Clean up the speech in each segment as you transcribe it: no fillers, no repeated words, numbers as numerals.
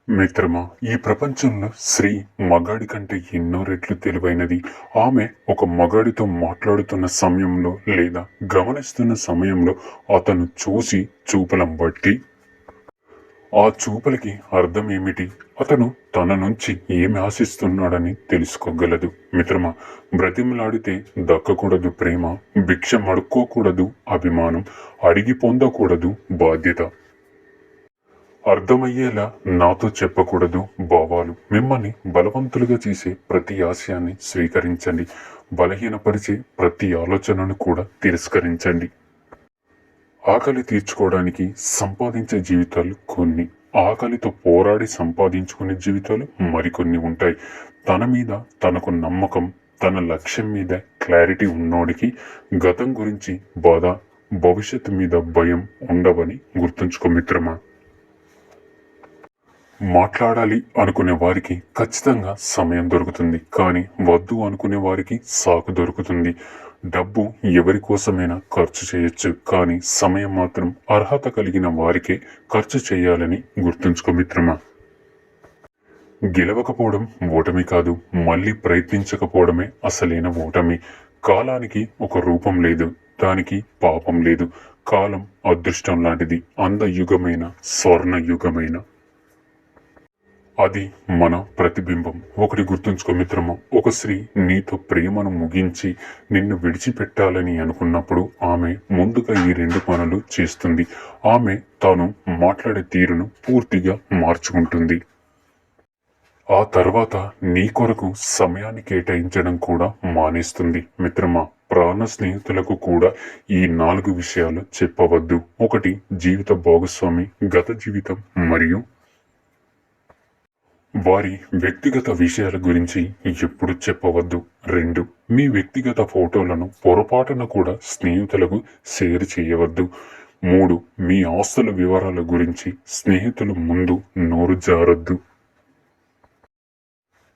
మిత్రమా, ఈ ప్రపంచంలో స్త్రీ మగాడి కంటే ఎన్నో రెట్లు తెలివైనది. ఆమె ఒక మగాడితో మాట్లాడుతున్న సమయంలో లేదా గమనిస్తున్న సమయంలో అతను చూసి చూపులను బట్టి ఆ చూపులకి అర్థం ఏమిటి, అతను తన నుంచి ఏమి ఆశిస్తున్నాడని తెలుసుకోగలదు. మిత్రమా, బ్రతిమలాడితే దక్కకూడదు ప్రేమ, భిక్ష మడుక్కోకూడదు అభిమానం, అడిగి పొందకూడదు బాధ్యత. అర్థమయ్యేలా నాతో చెప్పకూడదు భావాలు. మిమ్మల్ని బలవంతులుగా చేసే ప్రతి ఆశయాన్ని స్వీకరించండి. బలహీనపరిచే ప్రతి ఆలోచనను కూడా తిరస్కరించండి. ఆకలి తీర్చుకోవడానికి సంపాదించే జీవితాలు కొన్ని, ఆకలితో పోరాడి సంపాదించుకునే జీవితాలు మరికొన్ని ఉంటాయి. తన మీద తనకు నమ్మకం, తన లక్ష్యం మీద క్లారిటీ ఉన్నోడికి గతం గురించి బాధ, భవిష్యత్తు మీద భయం ఉండవని గుర్తుంచుకో మిత్రమా. మాట్లాడాలి అనుకునే వారికి ఖచ్చితంగా సమయం దొరుకుతుంది, కానీ వద్దు అనుకునే వారికి సాకు దొరుకుతుంది. డబ్బు ఎవరి కోసమైనా ఖర్చు చేయొచ్చు, కానీ సమయం మాత్రం అర్హత కలిగిన వారికే ఖర్చు చేయాలని గుర్తుంచుకో మిత్రమా. గెలవకపోవడం ఓటమి కాదు, మళ్ళీ ప్రయత్నించకపోవడమే అసలైన ఓటమి. కాలానికి ఒక రూపం లేదు, దానికి పాపం లేదు. కాలం అదృష్టం లాంటిది, అందయుగమైన స్వర్ణ యుగమైన అది మన ప్రతిబింబం. ఒకటి గుర్తుంచుకో మిత్రమా, ఒక స్త్రీ నీతో ప్రేమను ముగించి నిన్ను విడిచిపెట్టాలని అనుకున్నప్పుడు ఆమె ముందుగా ఈ రెండు పనులు చేస్తుంది. ఆమె తాను మాట్లాడే తీరును పూర్తిగా మార్చుకుంటుంది. ఆ తర్వాత నీ కొరకు సమయాన్ని కేటాయించడం కూడా మానేస్తుంది. మిత్రమా, ప్రాణ స్నేహితులకు కూడా ఈ 4 విషయాలు చెప్పవద్దు. ఒకటి, జీవిత భాగస్వామి గత జీవితం మరియు వారి వ్యక్తిగత విషయాల గురించి ఎప్పుడు చెప్పవద్దు. 2, మీ వ్యక్తిగత ఫోటోలను పొరపాటున కూడా స్నేహితులకు షేర్ చేయవద్దు. 3, మీ ఆస్తుల వివరాల గురించి స్నేహితుల ముందు నోరు జారొద్దు.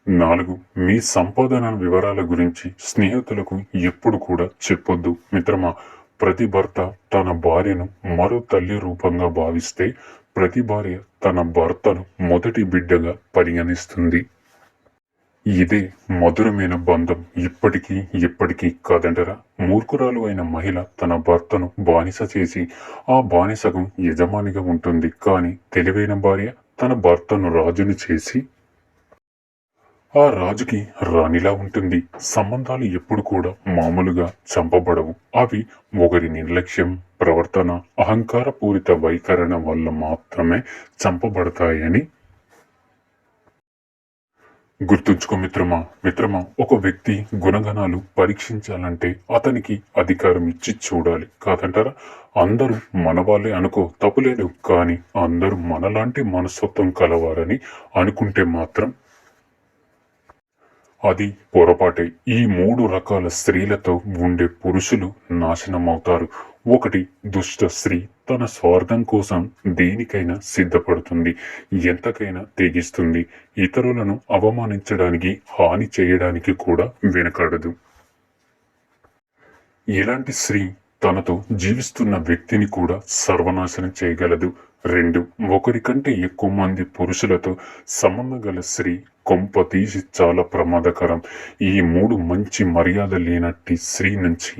4, మీ సంపాదన వివరాల గురించి స్నేహితులకు ఎప్పుడు కూడా చెప్పొద్దు. మిత్రమా, ప్రతి భర్త తన భార్యను మరో తల్లి రూపంగా భావిస్తే ప్రతి భార్య తన భర్తను మొదటి బిడ్డగా పరిగణిస్తుంది. ఇదే మధురమైన బంధం, ఇప్పటికీ ఎప్పటికీ కాదంటరా. మూర్ఖురాలు అయిన మహిళ తన భర్తను బానిస చేసి ఆ బానిసకు యజమానిగా ఉంటుంది, కానీ తెలివైన భార్య తన భర్తను రాజుని చేసి ఆ రాజుకి రాణిలా ఉంటుంది. సంబంధాలు ఎప్పుడు కూడా మామూలుగా చంపబడవు. అవి ఒకరి నిర్లక్ష్యం, ప్రవర్తన, అహంకారపూరిత వైఖరణ వల్ల మాత్రమే చంపబడతాయని గుర్తుంచుకో మిత్రమా. ఒక వ్యక్తి గుణగణాలు పరీక్షించాలంటే అతనికి అధికారం ఇచ్చి చూడాలి, కాదంటారా. అందరూ మన వాళ్ళే అనుకో, తప్పులేదు, కానీ అందరూ మనలాంటి మనస్తత్వం కలవారని అనుకుంటే మాత్రం అది పొరపాటే. ఈ 3 రకాల స్త్రీలతో ఉండే పురుషులు నాశనమవుతారు. 1, దుష్ట స్త్రీ. తన స్వార్థం కోసం దేనికైనా సిద్ధపడుతుంది, ఎంతకైనా తెగిస్తుంది, ఇతరులను అవమానించడానికి, హాని చేయడానికి కూడా వెనకాడదు. ఇలాంటి స్త్రీ తనతో జీవిస్తున్న వ్యక్తిని కూడా సర్వనాశనం చేయగలదు. 2, ఒకరి కంటే ఎక్కువ మంది పురుషులతో సంబంధం గల స్త్రీ కొంప తీసి చాలా ప్రమాదకరం. ఈ 3 మంచి మర్యాద లేనట్టి స్త్రీ నుంచి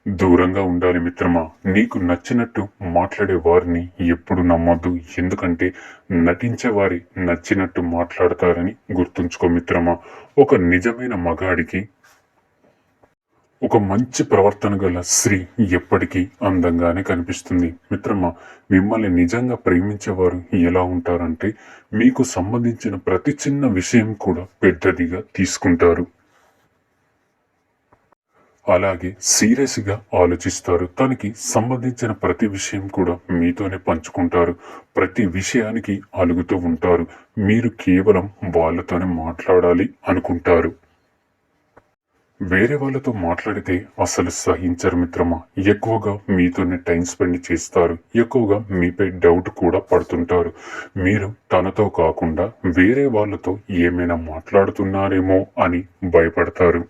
దూరంగా ఉండాలి మిత్రమా. నీకు నచ్చినట్టు మాట్లాడే వారిని ఎప్పుడు నమ్మొద్దు, ఎందుకంటే నటించే వారి నచ్చినట్టు మాట్లాడతారని గుర్తుంచుకో మిత్రమా. ఒక నిజమైన మగాడికి ఒక మంచి ప్రవర్తన గల స్త్రీ ఎప్పటికీ అందంగానే కనిపిస్తుంది. మిత్రమా, మిమ్మల్ని నిజంగా ప్రేమించేవారు ఎలా ఉంటారంటే మీకు సంబంధించిన ప్రతి చిన్న విషయం కూడా పెద్దదిగా తీసుకుంటారు. అలాగే సీరియస్గా ఆలోచిస్తారు. తనకి సంబంధించిన ప్రతి విషయం కూడా మీతోనే పంచుకుంటారు. ప్రతి విషయానికి అలుగుతూ ఉంటారు. మీరు కేవలం వాళ్ళతోనే మాట్లాడాలి అనుకుంటారు. వేరే వాళ్ళతో మాట్లాడితే అసలు సహించరు మిత్రమా. ఎక్కువగా మీతోనే టైం స్పెండ్ చేస్తారు. ఎక్కువగా మీపై డౌట్ కూడా పడుతుంటారు. మీరు తనతో కాకుండా వేరే వాళ్ళతో ఏమైనా మాట్లాడుతున్నారేమో అని భయపడతారు.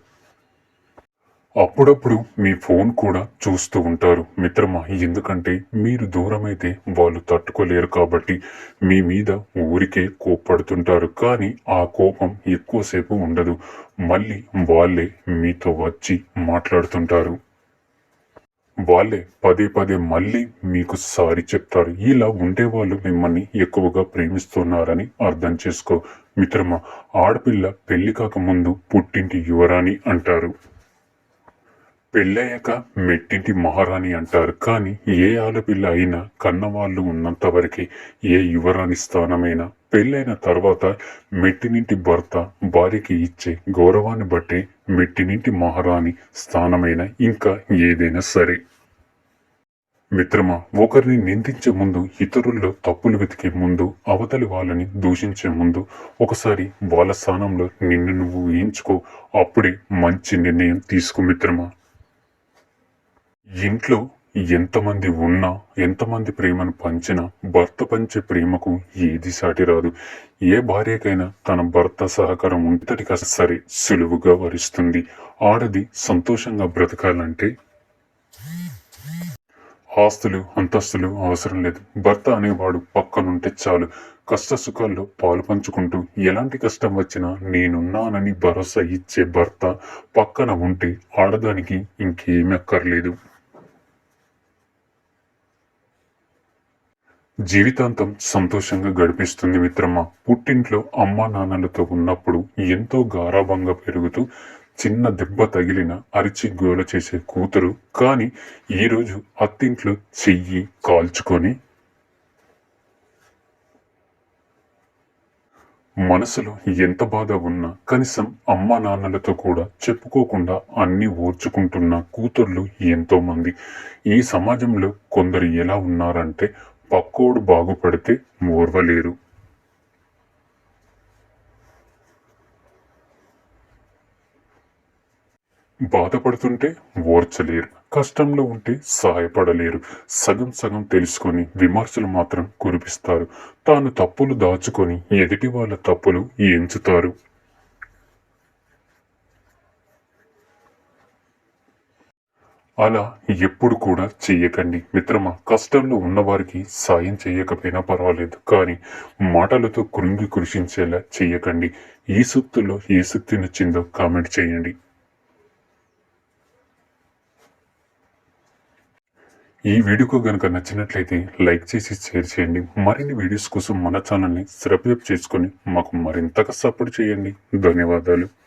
అప్పుడప్పుడు మీ ఫోన్ కూడా చూస్తూ ఉంటారు మిత్రమా. ఎందుకంటే మీరు దూరమైతే వాళ్ళు తట్టుకోలేరు కాబట్టి మీ మీద ఊరికే కోప్పడుతుంటారు. కానీ ఆ కోపం ఎక్కువసేపు ఉండదు. మళ్ళీ వాళ్ళే మీతో వచ్చి మాట్లాడుతుంటారు. వాళ్ళే పదే పదే మళ్ళీ మీకు సారీ చెప్తారు. ఇలా ఉండేవాళ్ళు మిమ్మల్ని ఎక్కువగా ప్రేమిస్తున్నారని అర్థం చేసుకో మిత్రమా. ఆడపిల్ల పెళ్లి కాకముందు పుట్టింటి యువరాణి అంటారు. పెళ్ళయ్యాక మెట్టింటి మహారాణి అంటారు. కానీ ఏ ఆడపిల్ల అయినా కన్నవాళ్ళు ఉన్నంత వరకే ఏ యువరాణి స్థానమైనా పెళ్ళైన తర్వాత మెట్టినింటి భర్త భార్యకి ఇచ్చే గౌరవాన్ని బట్టే మెట్టినింటి మహారాణి స్థానమైన ఇంకా ఏదైనా సరే. మిత్రమా, ఒకరిని నిందించే ముందు, ఇతరుల్లో తప్పులు వెతికే ముందు, అవతలి వాళ్ళని దూషించే ముందు ఒకసారి వాళ్ళ స్థానంలో నిన్ను నువ్వు ఊహించుకో. అప్పుడే మంచి నిర్ణయం తీసుకో మిత్రమా. ఇంట్లో ఎంతమంది ఉన్నా, ఎంతమంది ప్రేమను పంచినా భర్త పంచే ప్రేమకు ఏది సాటి రాదు. ఏ భార్యకైనా తన భర్త సహకారం ఉంటదిగా సరే సులువుగా వరిస్తుంది. ఆడది సంతోషంగా బ్రతకాలంటే ఆస్తులు అంతస్తులు అవసరం లేదు. భర్త అనేవాడు పక్కనుంటే చాలు. కష్ట సుఖాల్లో పాలు పంచుకుంటూ ఎలాంటి కష్టం వచ్చినా నేనున్నానని భరోసా ఇచ్చే భర్త పక్కన ఉంటే ఆడదానికి ఇంకేమీ అక్కర్లేదు. జీవితాంతం సంతోషంగా గడిపిస్తుంది మిత్రమా. పుట్టింట్లో అమ్మా నాన్నలతో ఉన్నప్పుడు ఎంతో గారాబంగా పెరుగుతూ చిన్న దెబ్బ తగిలిన అరిచి గోల చేసే కూతురు కానీ ఈరోజు అత్తింట్లో చెయ్యి కాల్చుకొని మనసులో ఎంత బాధ ఉన్నా కనీసం అమ్మా నాన్నలతో కూడా చెప్పుకోకుండా అన్ని ఓర్చుకుంటున్న కూతుర్లు ఎంతో మంది. ఈ సమాజంలో కొందరు ఎలా ఉన్నారంటే పక్కోడు బాగుపడితే ఓర్వలేరు. బాధపడుతుంటే ఓర్చలేరు. కష్టంలో ఉంటే సహాయపడలేరు. సగం సగం తెలుసుకొని విమర్శలు మాత్రం కురిపిస్తారు. తాను తప్పులు దాచుకొని ఎదుటి వాళ్ళ తప్పులు ఎంచుతారు. అలా ఎప్పుడు కూడా చెయ్యకండి మిత్రమా. కష్టంలో ఉన్నవారికి సాయం చేయకపోయినా పర్వాలేదు. కానీ మాటలతో కృంగి కృషించేలా చెయ్యకండి. ఈ సూక్తుల్లో ఏ సూక్తి నచ్చిందో కామెంట్ చేయండి. ఈ వీడియోకు గనుక నచ్చినట్లయితే లైక్ చేసి షేర్ చేయండి. మరిన్ని వీడియోస్ కోసం మన ఛానల్ని సబ్స్క్రైబ్ చేసుకొని మాకు మరింతగా సపోర్ట్ చేయండి. ధన్యవాదాలు.